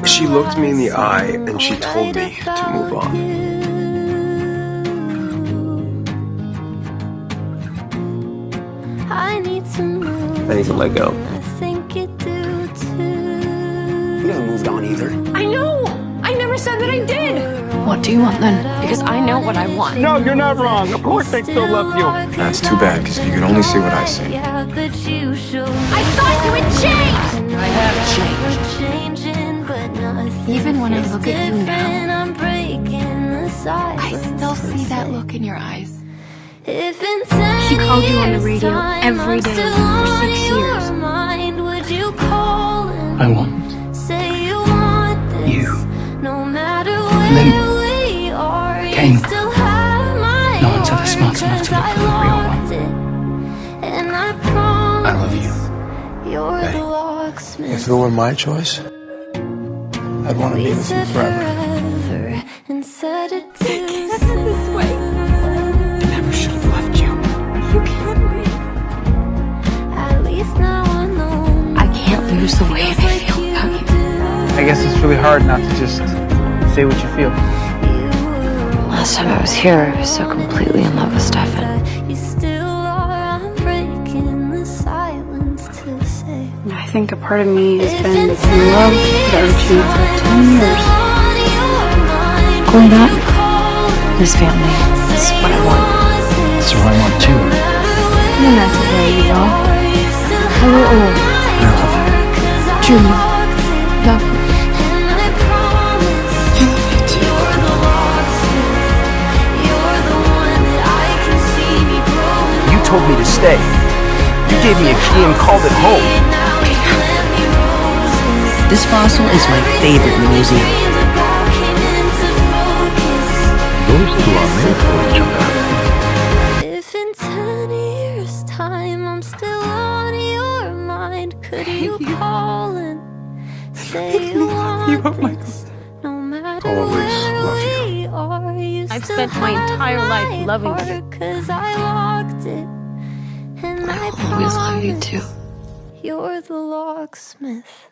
She looked me in the eye and she told me to move on. I need to let go. You haven't moved on either. I know! I never said that I did! What do you want then? Because I know what I want. No, you're not wrong. Of course they still love you. That's too bad, because you can only see what I see. I thought you would change! I have changed. Even when I look at you now, I still see that look in your eyes. She called you on the radio every day for 6 years. I want you. Lynn came. No one's ever smart enough to look for the real one. I love you. Hey, if it were my choice, I'd want to be with you forever. this way. I never should have left you. You can't leave. I can't lose the way I feel about you. I guess it's really hard not to just say what you feel. Last time I was here, I was so completely in love with Stefan. I think a part of me has been in love with Archie for 10 years. Growing up, this family is what I want. That's what I want too. You're not the way you are. A little old. I love you. Truly. Love you. You told me to stay. You gave me a key and called it home. This fossil is my favorite in the museum. Those two are made for each other. If in 10 years' time I'm still on your mind, could you call and say you want this? No matter Always love you. where we are, you I've still spent my have entire my life loving heart, you. 'cause I locked it, and I Always love you promise too. you're the locksmith.